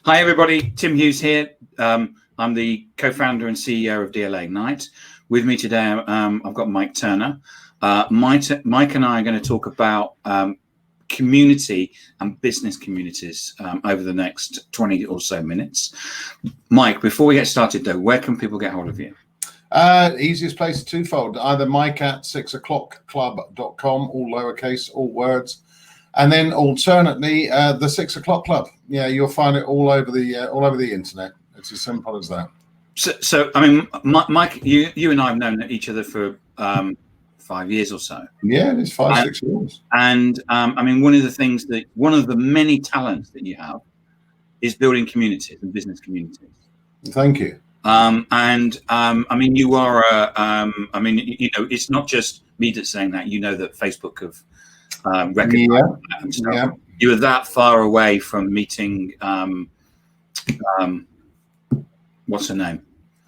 Hi, everybody. Tim Hughes here. I'm the co-founder and CEO of DLA Ignite. With me today, I've got Mike Turner. Mike and I are going to talk about community and business communities over the next 20 or so minutes. Mike, before we get started, though, where can people get hold of you? Easiest place is twofold. Either Mike at 6o'clockclub.com, all lowercase, all words. And then alternately, the 6 O'Clock Club. Yeah, you'll find it all over the internet. It's as simple as that. So I mean, Mike, you and I have known each other for 5 years or so. Yeah, it's 6 years. And I mean, one of the many talents that you have is building communities and business communities. Thank you. I mean, you are it's not just me that's saying that. You know that Facebook have recognized that and stuff. Yeah. You were that far away from meeting what's her name?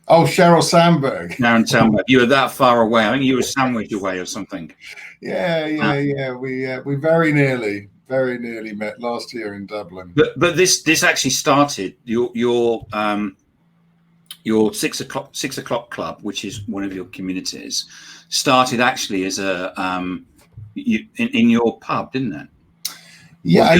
Oh, Sheryl Sandberg. Sharon Sandberg. You were that far away. I think you were sandwiched away or something. Yeah. We very nearly met last year in Dublin. But this actually started your 6 O'Clock Club, which is one of your communities, started actually as a in your pub, didn't it? Yeah. I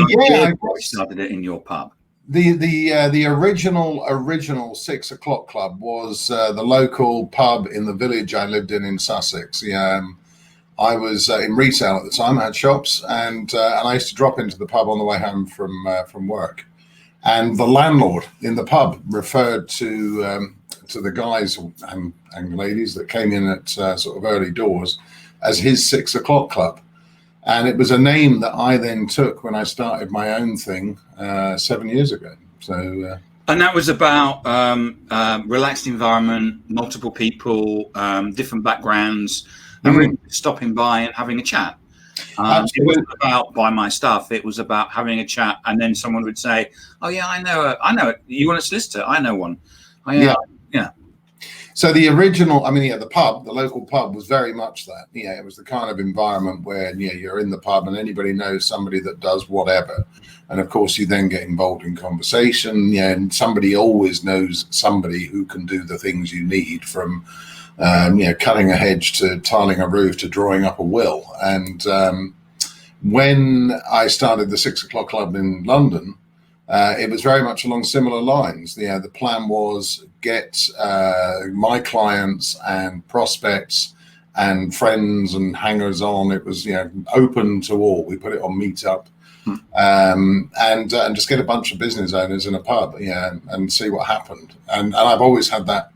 started it in your pub. The original 6 O'Clock Club was the local pub in the village I lived in Sussex. I was in retail at the time. I had shops, and I used to drop into the pub on the way home from work. And the landlord in the pub referred to the guys and ladies that came in at sort of early doors as his 6 O'Clock Club. And it was a name that I then took when I started my own thing 7 years ago. So, and that was about relaxed environment, multiple people, different backgrounds, and really stopping by and having a chat. It wasn't about buy my stuff. It was about having a chat, and then someone would say, "Oh yeah, I know it. You want a solicitor? I know one." Yeah. So the original, the local pub was very much that. Yeah, it was the kind of environment where you're in the pub and anybody knows somebody that does whatever, and of course you then get involved in conversation. Yeah, and somebody always knows somebody who can do the things you need, from cutting a hedge to tiling a roof to drawing up a will. And when I started the 6 O'Clock Club in London, it was very much along similar lines. The plan was get my clients and prospects and friends and hangers on. It was open to all. We put it on Meetup, and just get a bunch of business owners in a pub, and see what happened. And I've always had that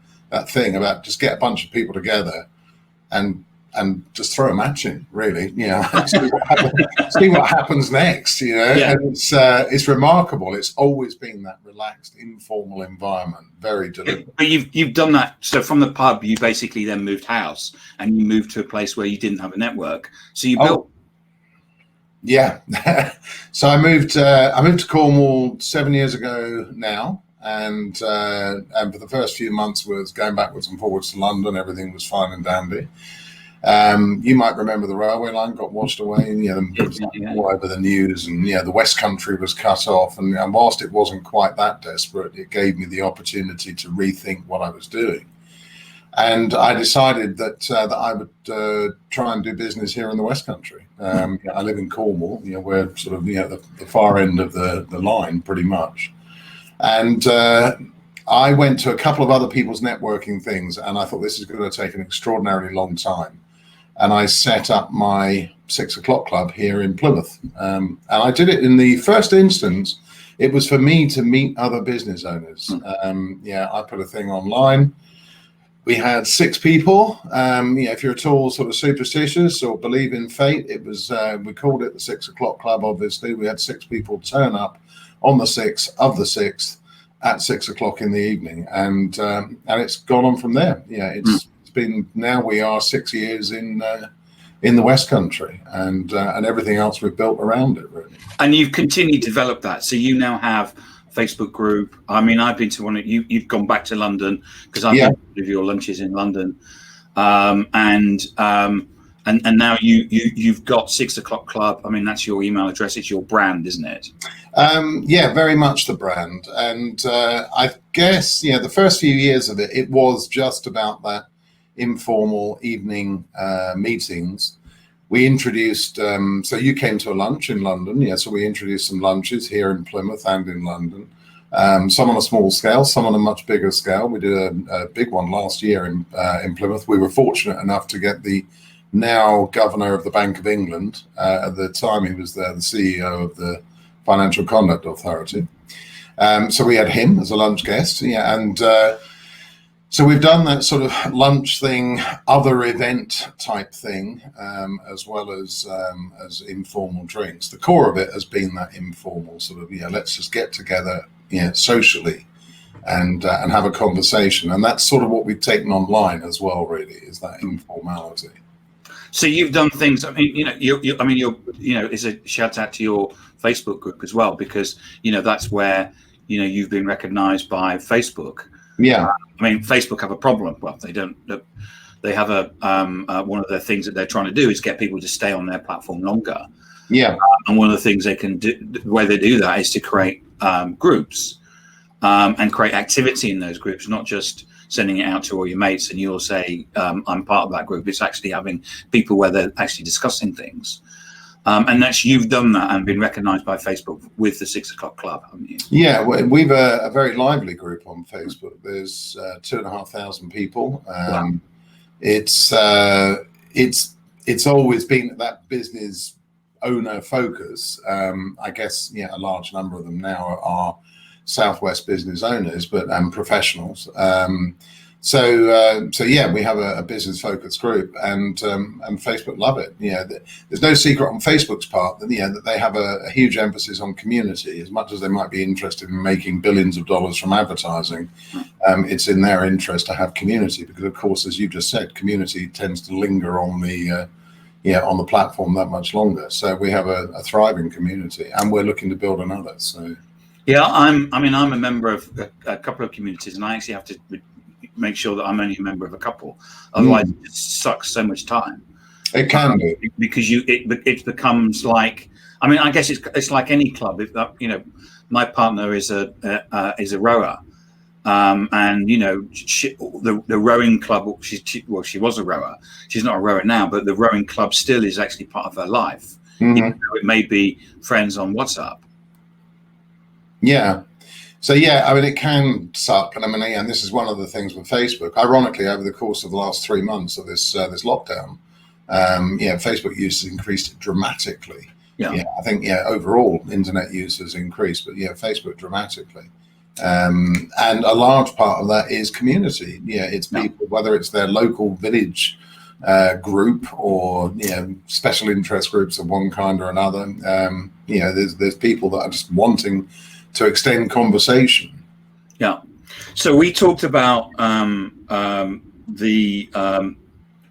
thing about just get a bunch of people together and just throw a match in, really. See what happens next. And it's remarkable. It's always been that relaxed, informal environment, very deliberate. But you've done that. So from the pub, you basically then moved house, and you moved to a place where you didn't have a network. So you built. Yeah. So I moved to Cornwall 7 years ago now. And for the first few months was going backwards and forwards to London. Everything was fine and dandy. You might remember the railway line got washed away, and all over the news, and the West Country was cut off. And whilst it wasn't quite that desperate, it gave me the opportunity to rethink what I was doing. And I decided that I would try and do business here in the West Country. I live in Cornwall. We're sort of the far end of the line, pretty much. And I went to a couple of other people's networking things, and I thought this is going to take an extraordinarily long time. And I set up my 6 O'Clock Club here in Plymouth. And I did it in the first instance. It was for me to meet other business owners. I put a thing online. We had 6 people. If you're at all sort of superstitious or believe in fate, it was, we called it the 6 O'Clock Club, obviously. We had 6 people turn up on the 6th of the 6th at 6 o'clock in the evening. And it's gone on from there. It's been, now we are 6 years in the West Country, and everything else we've built around it, really. And you've continued to develop that. So you now have Facebook group. I mean, I've been to one of you've gone back to London because I've been to one of your lunches in London. And now you've got 6 O'Clock Club. I mean, that's your email address. It's your brand, isn't it? Yeah, very much the brand. And I guess, the first few years of it, it was just about that informal evening meetings. We introduced, so you came to a lunch in London. Yeah, so we introduced some lunches here in Plymouth and in London. Some on a small scale, some on a much bigger scale. We did a big one last year in Plymouth. We were fortunate enough to get the now governor of the Bank of England. At the time, he was the CEO of the Financial Conduct Authority. So we had him as a lunch guest. Yeah, and so we've done that sort of lunch thing, other event type thing, as well as informal drinks. The core of it has been that informal sort of, let's just get together, socially, and have a conversation. And that's sort of what we've taken online as well. Really, is that informality. So you've done things. I mean, it's a shout out to your Facebook group as well, because that's where you've been recognised by Facebook. Yeah. I mean, Facebook have a problem. Well, they don't. They have one of the things that they're trying to do is get people to stay on their platform longer. Yeah. And one of the things they can do, the way they do that, is to create groups and create activity in those groups, not just sending it out to all your mates and you'll say, I'm part of that group. It's actually having people where they're actually discussing things. And you've done that and been recognised by Facebook with the 6 o'clock club, haven't you? Yeah, we've a very lively group on Facebook. There's 2,500 people. Wow. It's always been that business owner focus. I guess a large number of them now are Southwest business owners, but professionals. So yeah, we have a business focused group, and Facebook love it. There's no secret on Facebook's part that that they have a huge emphasis on community. As much as they might be interested in making billions of dollars from advertising, it's in their interest to have community, because of course, as you just said, community tends to linger on the platform that much longer. So we have a thriving community, and we're looking to build another. So yeah, I'm a member of a couple of communities, and I actually have to make sure that I'm only a member of a couple. Otherwise, it sucks so much time. It can be, because it becomes like, I guess it's like any club. If my partner is a rower, and the rowing club. She was a rower. She's not a rower now, but the rowing club still is actually part of her life. Mm-hmm. Even though it may be friends on WhatsApp. Yeah. So yeah, it can suck, and this is one of the things with Facebook. Ironically, over the course of the last 3 months of this lockdown, Facebook use has increased dramatically. Yeah. I think overall internet use has increased, but Facebook dramatically. And a large part of that is community. It's people, whether it's their local village group or special interest groups of one kind or another. There's people that are just wanting to extend conversation. Yeah. So we talked about the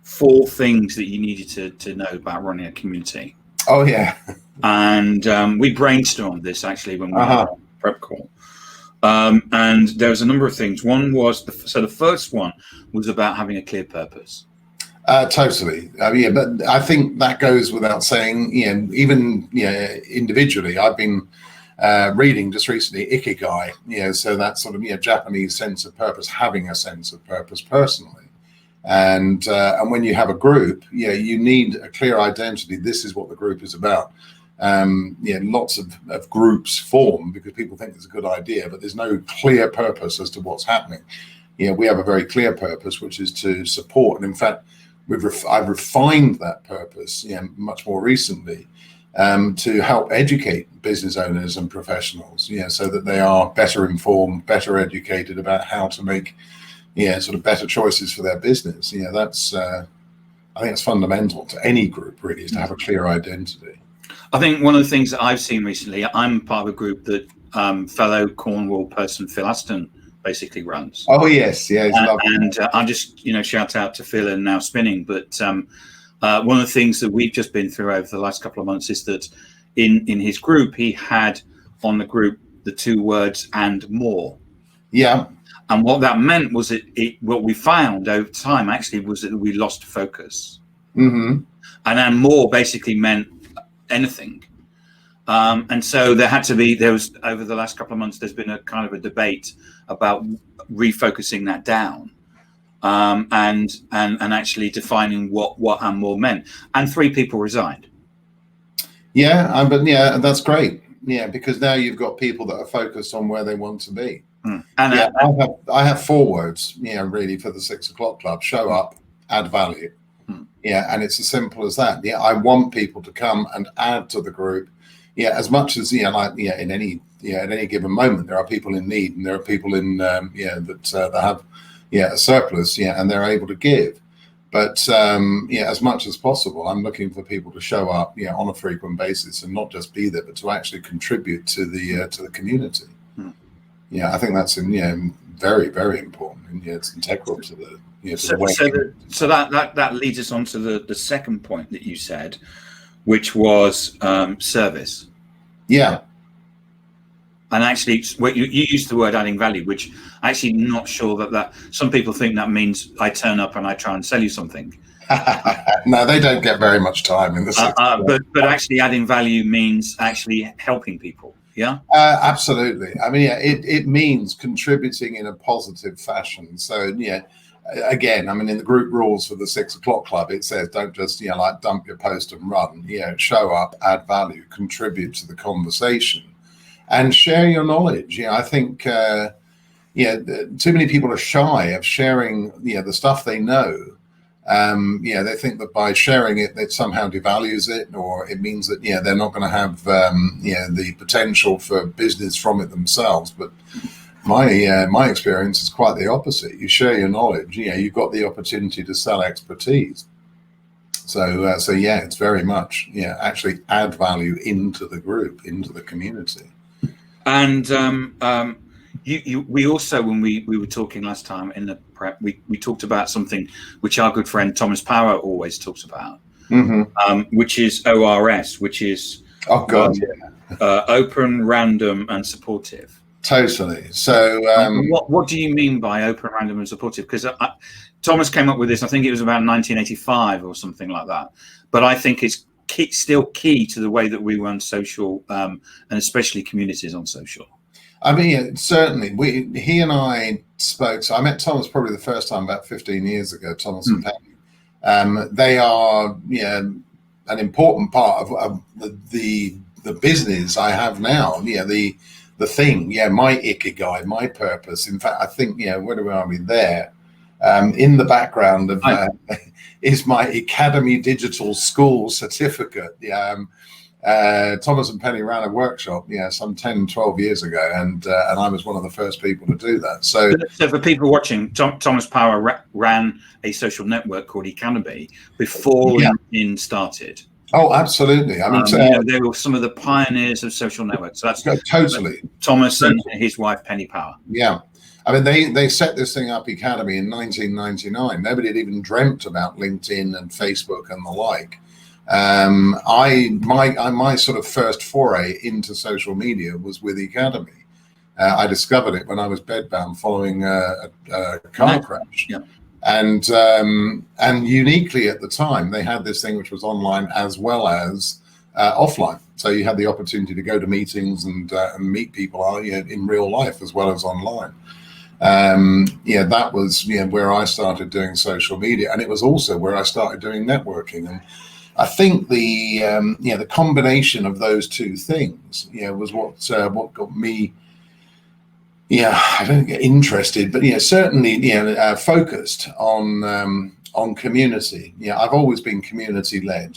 4 things that you needed to know about running a community. Oh yeah. And we brainstormed this actually when we had a prep call. And there was a number of things. One was the first one was about having a clear purpose. Totally. But I think that goes without saying. Even individually, I've been reading just recently Ikigai, so that sort of Japanese sense of purpose, having a sense of purpose personally, and when you have a group, you need a clear identity. This is what the group is about. Lots of groups form because people think it's a good idea, but there's no clear purpose as to what's happening. We have a very clear purpose, which is to support, and in fact, I've refined that purpose, much more recently. To help educate business owners and professionals, so that they are better informed, better educated about how to make, sort of better choices for their business. That's, I think it's fundamental to any group, really, is to have a clear identity. I think one of the things that I've seen recently, I'm part of a group that fellow Cornwall person Phil Aston basically runs. Oh yes, yeah, he's lovely. And I just shout out to Phil and Now Spinning, but. One of the things that we've just been through over the last couple of months is that in his group, he had on the group the 2 words "and more." Yeah. And what that meant was what we found over time actually was that we lost focus. Mm-hmm. And then more basically meant anything. And so there was over the last couple of months, there's been a kind of a debate about refocusing that down, and actually defining what and more meant. And 3 people resigned. Yeah, but yeah, that's great. Yeah, because now you've got people that are focused on where they want to be. And yeah, I have 4 words, really, for the 6 o'clock club: show up, add value. Yeah, and it's as simple as that. Yeah, I want people to come and add to the group. Yeah, as much as in any at any given moment there are people in need, and there are people in that have a surplus, and they're able to give. But as much as possible, I'm looking for people to show up, on a frequent basis, and not just be there, but to actually contribute to the community. Yeah, I think that's very, very important, and it's integral to the. So that leads us on to the second point that you said, which was service. Yeah. And actually, you used the word adding value, which actually not sure that some people think that means I turn up and I try and sell you something. No, they don't get very much time in the sector. But actually adding value means actually helping people. Yeah. Absolutely. I mean, it means contributing in a positive fashion. So again, I mean, in the group rules for the 6 o'clock club, it says don't just dump your post and run. Show up, add value, contribute to the conversation, and share your knowledge. I think too many people are shy of sharing the stuff they know. They think that by sharing it, that somehow devalues it, or it means that they're not going to have the potential for business from it themselves. But my experience is quite the opposite. You share your knowledge, you've got the opportunity to sell expertise. So it's very much actually add value into the group, into the community. And we also, when we were talking last time in the prep, we talked about something which our good friend Thomas Power always talks about, which is ORS, which is open, random, and supportive. Totally. So what do you mean by open, random, and supportive? Because Thomas came up with this, I think it was about 1985 or something like that. But I think it's still key to the way that we run social, and especially communities on social. I mean, certainly. He and I spoke. So I met Thomas probably the first time about 15 years ago. Thomas and Penny. They are an important part of the business I have now. The thing, my ikigai, my purpose. In fact, I think, where are we there? In the background of is my Academy Digital School certificate. Thomas and Penny ran a workshop, some 10, 12 years ago, and I was one of the first people to do that. So for people watching, Thomas Power ran a social network called Academy before LinkedIn started. Oh, absolutely. I mean, they were some of the pioneers of social networks. So that's totally Thomas and his wife Penny Power. Yeah, I mean, they set this thing up, Academy, in 1999. Nobody had even dreamt about LinkedIn and Facebook and the like. My sort of first foray into social media was with Academy. I discovered it when I was bedbound following a car crash. Yeah. And uniquely at the time, they had this thing which was online as well as offline. So you had the opportunity to go to meetings and meet people in real life as well as online. That was where I started doing social media, and it was also where I started doing networking. And I think the combination of those two things was what got me. I don't get interested, but certainly focused on community. I've always been community led.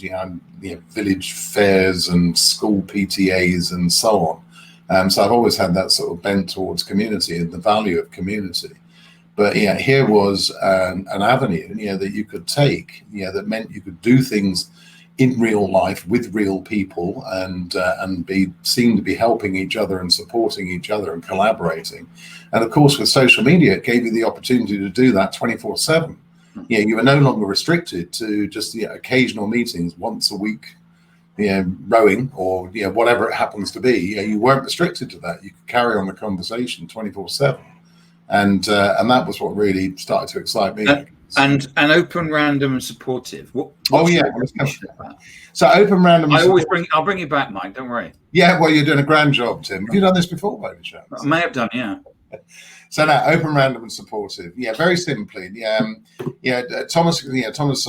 Village fairs and school PTAs and so on. So I've always had that sort of bent towards community and the value of community. But here was an avenue that you could take. That meant you could do things in real life with real people and be seen to be helping each other and supporting each other and collaborating. And of course, with social media, it gave you the opportunity to do that 24/7. You were no longer restricted to just occasional meetings once a week, rowing or whatever it happens to be. You weren't restricted to that. You could carry on the conversation 24/7. And that was what really started to excite me. And open, random, and supportive. What's your definition of that? So open, random. I'll bring you back, Mike. Don't worry. Yeah, well, you're doing a grand job, Tim. Have you done this before, by any chance? I may have done, yeah. So now, open, random, and supportive. Yeah, very simply. Thomas and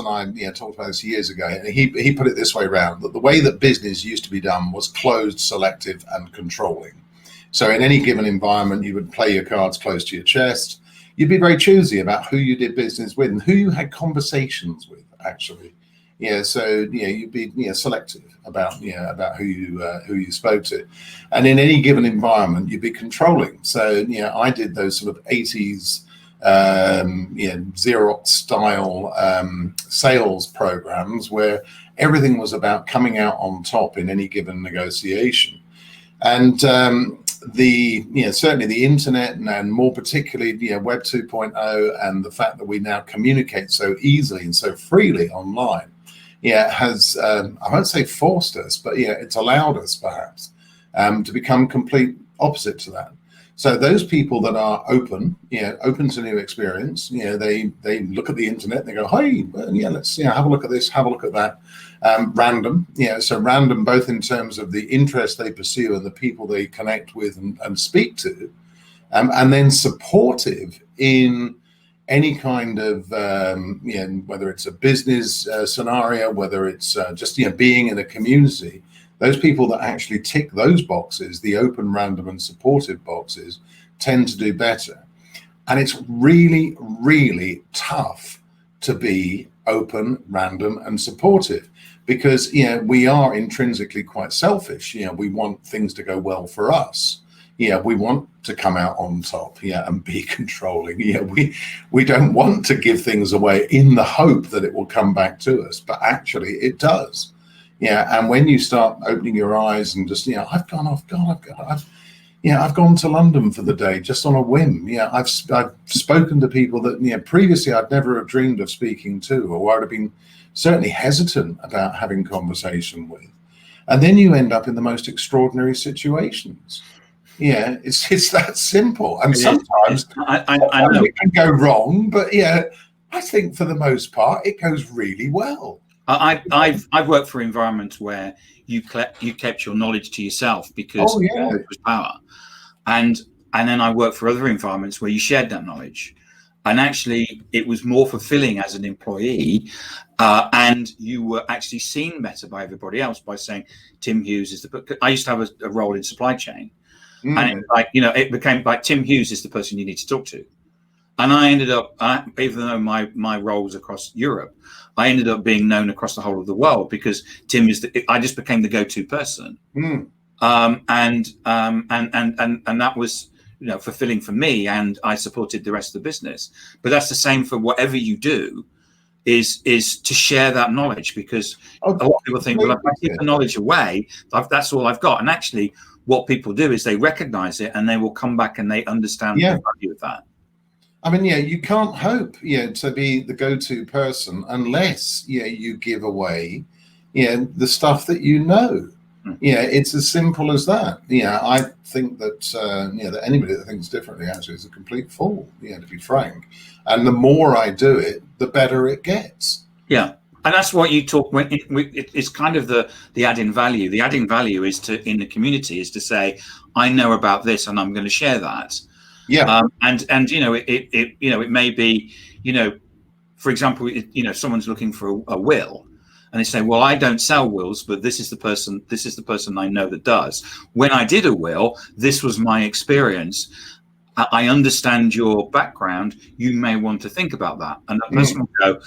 I talked about this years ago, and he put it this way around: that the way that business used to be done was closed, selective, and controlling. So in any given environment, you would play your cards close to your chest. You'd be very choosy about who you did business with and who you had conversations with, actually. So you'd be selective about who you spoke to, and in any given environment you'd be controlling. So I did those sort of 80s Xerox style sales programs where everything was about coming out on top in any given negotiation, and certainly the internet and more particularly Web 2.0 and the fact that we now communicate so easily and so freely online has I won't say forced us, but it's allowed us perhaps to become complete opposite to that. So those people that are open to new experience, they look at the internet, they go, hey, let's have a look at this, have a look at that. Random, so random both in terms of the interest they pursue and the people they connect with and speak to, and then supportive in any kind of whether it's a business scenario, whether it's just being in a community. Those people that actually tick those boxes, the open, random, and supportive boxes, tend to do better. And it's really, really tough to be open, random, and supportive because we are intrinsically quite selfish. We want things to go well for us. We want to come out on top, and be controlling. We don't want to give things away in the hope that it will come back to us, but actually it does. And when you start opening your eyes and just, I've gone to London for the day just on a whim. I've spoken to people that previously I'd never have dreamed of speaking to, or I'd have been certainly hesitant about having conversation with. And then you end up in the most extraordinary situations. It's that simple. And sometimes I know it can go wrong, but I think for the most part it goes really well. I've worked for environments where you kept your knowledge to yourself because it was power, and then I worked for other environments where you shared that knowledge, and actually it was more fulfilling as an employee, and you were actually seen better by everybody else by saying Tim Hughes is the. I used to have a role in supply chain, and it became like Tim Hughes is the person you need to talk to. And I ended up, even though my role was across Europe, I ended up being known across the whole of the world because Tim I just became the go-to person. And that was, fulfilling for me, and I supported the rest of the business. But that's the same for whatever you do, is to share that knowledge, because a lot of people think, well, if I keep the knowledge away, that's all I've got. And actually, what people do is they recognize it and they will come back and they understand the value of that. I mean, you can't hope, to be the go-to person unless, you give away, the stuff that it's as simple as that. I think that, that anybody that thinks differently actually is a complete fool, to be frank. And the more I do it, the better it gets. Yeah. And that's what you talk when it's kind of the adding value. The adding value is in the community is to say, I know about this and I'm going to share that. And it may be, for example, someone's looking for a will, and they say, well, I don't sell wills, but this is the person I know that does. When I did a will, this was my experience. I understand your background. You may want to think about that. And that person will go,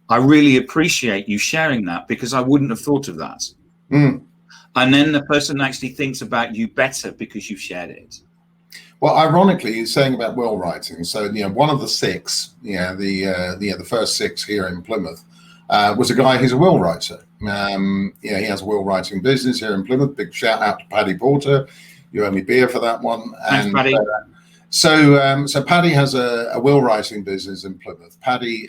I really appreciate you sharing that because I wouldn't have thought of that. And then the person actually thinks about you better because you've shared it. Well, ironically, you're saying about will writing. So, one of the six, the first six here in Plymouth, was a guy who's a will writer. He has a will writing business here in Plymouth. Big shout out to Paddy Porter. You owe me beer for that one. Thanks, Paddy. So Paddy has a will writing business in Plymouth. Paddy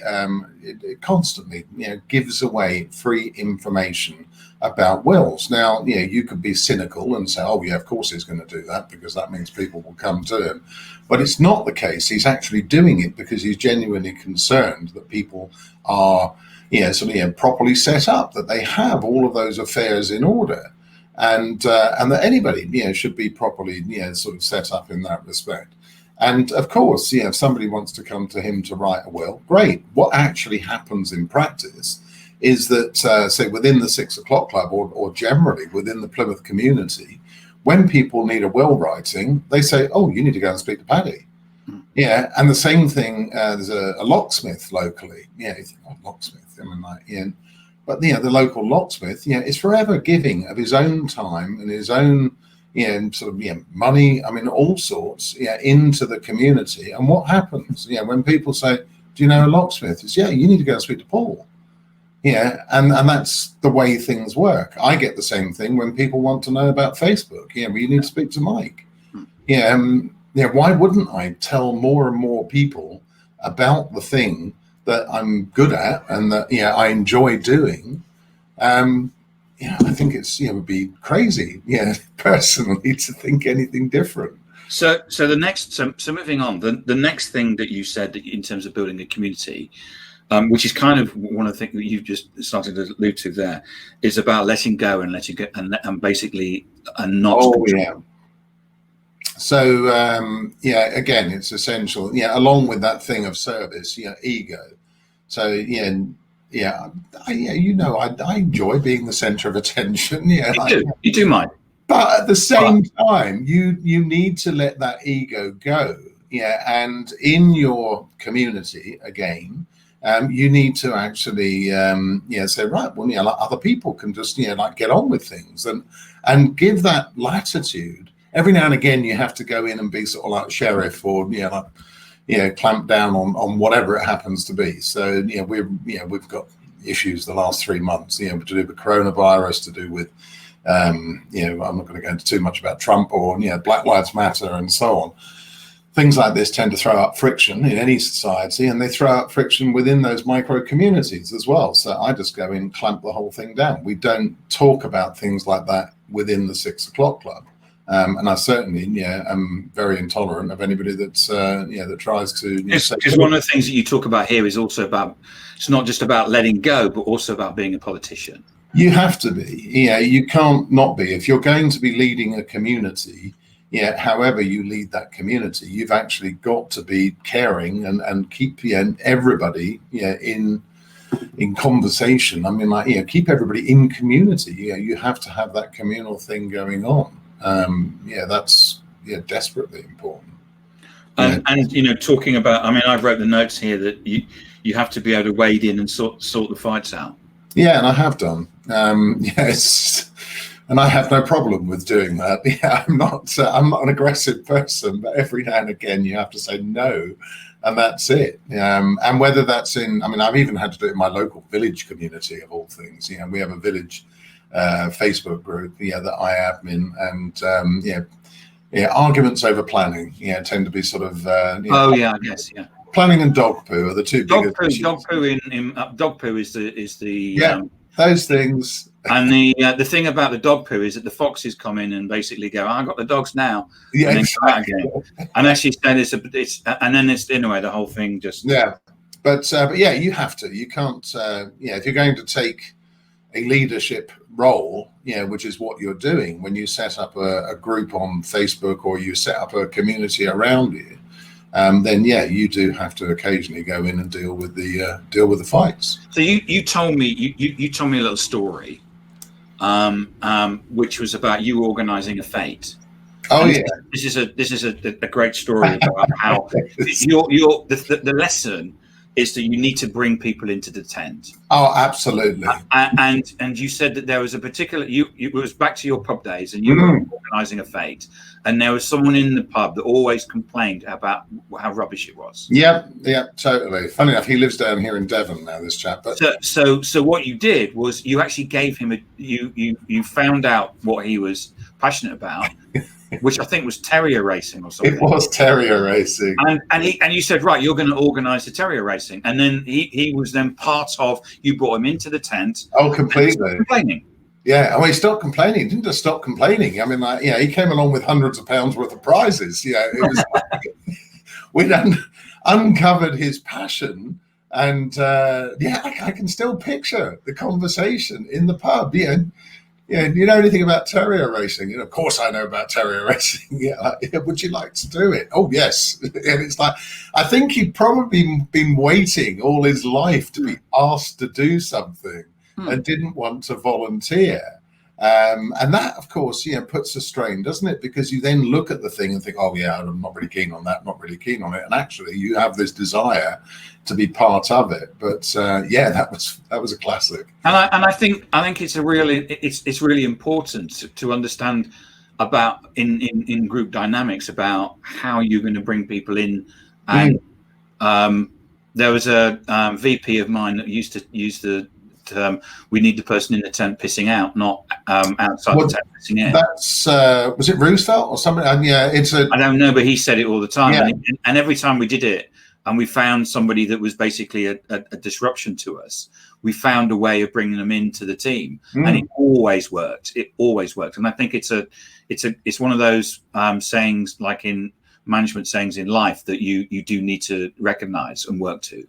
it constantly, gives away free information about wills. Now, you could be cynical and say, oh yeah, of course he's going to do that because that means people will come to him. But it's not the case. He's actually doing it because he's genuinely concerned that people are properly set up, that they have all of those affairs in order, and that anybody should be properly sort of set up in that respect. And of course, if somebody wants to come to him to write a will, great. What actually happens in practice is that, say, within the 6 o'clock club or generally within the Plymouth community, when people need a will writing, they say, oh, you need to go and speak to Paddy. Yeah, and the same thing, there's a locksmith locally. You think, oh, locksmith, but the local locksmith, is forever giving of his own time and his own, money, all sorts, into the community. And what happens, when people say, do you know a locksmith? It's, you need to go and speak to Paul. And that's the way things work. I get the same thing when people want to know about Facebook. Well, you need to speak to Mike. Why wouldn't I tell more and more people about the thing that I'm good at and that I enjoy doing? I think it's would be crazy, personally, to think anything different. So the next, so moving on, the next thing that you said that in terms of building a community, which is kind of one of the things that you've just started to allude to there, is about letting go and letting go and basically not. Oh yeah. So again, it's essential. Along with that thing of service, ego. So I enjoy being the center of attention. You do mind. But at the same time, you need to let that ego go. And in your community, again, you need to actually say, right, well, other people can just get on with things and give that latitude. Every now and again, you have to go in and be sort of like sheriff or clamp down on whatever it happens to be. So we've got issues the last 3 months, to do with coronavirus, to do with I'm not going to go into too much about Trump or Black Lives Matter and so on. Things like this tend to throw up friction in any society, and they throw up friction within those micro communities as well. So I just go in, clamp the whole thing down. We don't talk about things like that within the 6 o'clock club. And I certainly, am very intolerant of anybody that's, that tries to. Because one of the things that you talk about here is also about, it's not just about letting go, but also about being a politician. You have to be. You can't not be. If you're going to be leading a community, however you lead that community, you've actually got to be caring and keep everybody in conversation. Keep everybody in community. You have to have that communal thing going on. That's desperately important. And talking about, I wrote the notes here that you have to be able to wade in and sort the fights out. Yeah, and I have done. And I have no problem with doing that. I'm not an aggressive person, but every now and again you have to say no, and that's it. And whether that's in, I've even had to do it in my local village community of all things. We have a village Facebook group, that I admin, and arguments over planning, tend to be sort of. I guess. Planning and dog poo are the two biggest issues. Dog poo is the those things. And the thing about the dog poo is that the foxes come in and basically go, I got the dogs now, and then come out again. And as you said, it's and then it's in a way the whole thing just But you have to. You can't. If you're going to take a leadership role, which is what you're doing when you set up a group on Facebook or you set up a community around you. Then you do have to occasionally go in and deal with the fights. So you told me you told me a little story, which was about you organising a fete. Oh and this is a great story about how the lesson is that you need to bring people into the tent. Oh, absolutely. And you said that there was a particular it was back to your pub days, and you were organising a fete, and there was someone in the pub that always complained about how rubbish it was. Yeah, totally. Funny enough, he lives down here in Devon now, this chap. But so what you did was you actually gave him you found out what he was passionate about. Which I think was terrier racing or something. It was terrier racing, and you said, right, you're going to organise the terrier racing, and then he was then part of. You brought him into the tent. Oh, completely. Complaining. Yeah, well, he stopped complaining. He didn't just stop complaining. I mean, like, he came along with hundreds of pounds worth of prizes. It was we'd uncovered his passion, and I can still picture the conversation in the pub. Yeah, you know anything about terrier racing? Of course I know about terrier racing. Would you like to do it? Oh yes. And it's like, I think he'd probably been waiting all his life to be asked to do something and didn't want to volunteer. And that, of course, puts a strain, doesn't it? Because you then look at the thing and think, oh yeah, I'm not really keen on that, not really keen on it. And actually you have this desire to be part of it. But that was a classic. And I think it's it's really important to understand about in group dynamics about how you're going to bring people in. And there was a VP of mine that used to use the term, we need the person in the tent pissing out, not outside the tent pissing in. That's was it Roosevelt or something? And I don't know, but he said it all the time. And every time we did it and we found somebody that was basically a disruption to us, we found a way of bringing them into the team, and it always worked. And I think it's one of those sayings, like in management sayings in life, that you do need to recognize and work to.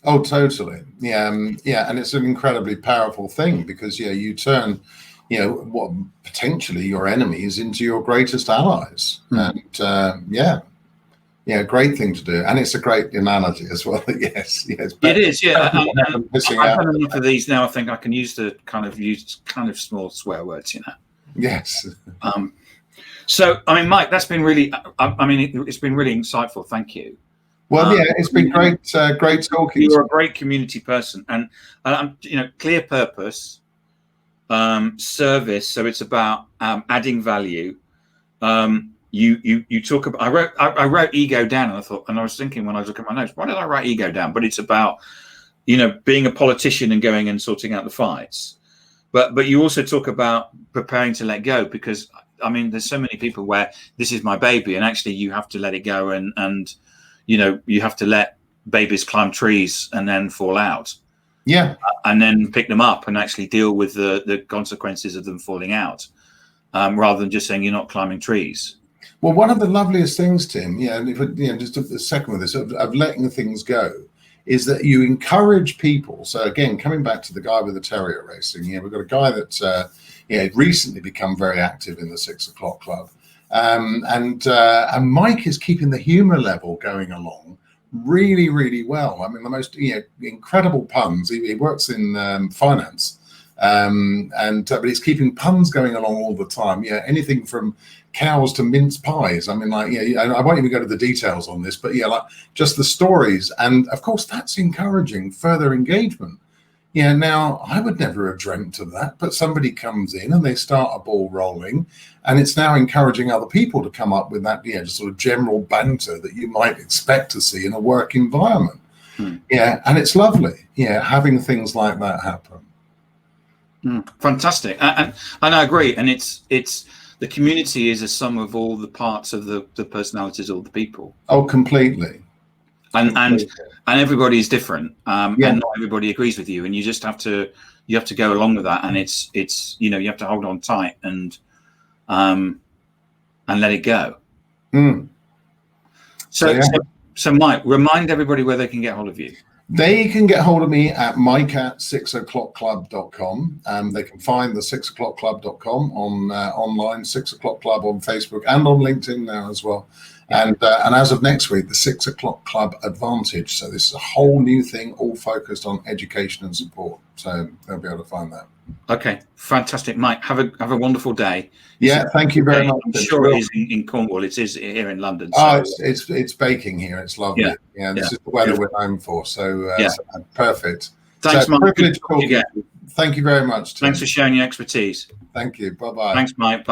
Oh, totally. And it's an incredibly powerful thing, because you turn, what potentially your enemies into your greatest allies, and great thing to do, and it's a great analogy as well. Yes, it is. Yeah, I've done enough of these now. I think I can use small swear words. Yes. So, I mean, Mike, that's been really. It's been really insightful. Thank you. Well, it's been great talking. You're a great community person, and clear purpose, service. So it's about adding value. You talk about. I wrote ego down, and I was thinking when I was looking at my notes, why did I write ego down? But it's about being a politician and going and sorting out the fights. But you also talk about preparing to let go, because there's so many people where this is my baby, and actually you have to let it go, and you have to let babies climb trees and then fall out. Yeah. And then pick them up and actually deal with the consequences of them falling out, rather than just saying you're not climbing trees. Well, one of the loveliest things, Tim, just a second with this, of letting things go, is that you encourage people. So again, coming back to the guy with the terrier racing, we've got a guy that recently become very active in the 6 o'clock club. And Mike is keeping the humor level going along really, really well. The most incredible puns. He works in finance, but he's keeping puns going along all the time. Anything from cows to mince pies. I won't even go to the details on this, but just the stories, and of course that's encouraging further engagement. Now I would never have dreamt of that, but somebody comes in and they start a ball rolling, and it's now encouraging other people to come up with that, just sort of general banter that you might expect to see in a work environment. And it's lovely, having things like that happen. Fantastic, and I agree. And it's the community is a sum of all the parts of the personalities of the people. Oh, completely. And everybody is different, and not everybody agrees with you, and you just have to go along with that, and it's you have to hold on tight and let it go. So Mike, remind everybody where they can get hold of you. They can get hold of me at mike@6o'clockclub.com. They can find the 6o'clockclub.com on online, 6 o'clock club on Facebook and on LinkedIn now as well. And as of next week, the 6 o'clock club advantage. So this is a whole new thing, all focused on education and support. So they'll be able to find that. Okay, fantastic, Mike. Have a wonderful day. Thank you very much. I'm sure it is in Cornwall. It is here in London. So. It's baking here. It's lovely. This is the weather we're known for. So perfect. Thanks, Mike. Privilege talking. Thank you very much, Tim. Thanks for sharing your expertise. Thank you. Bye-bye. Thanks, Mike. Bye.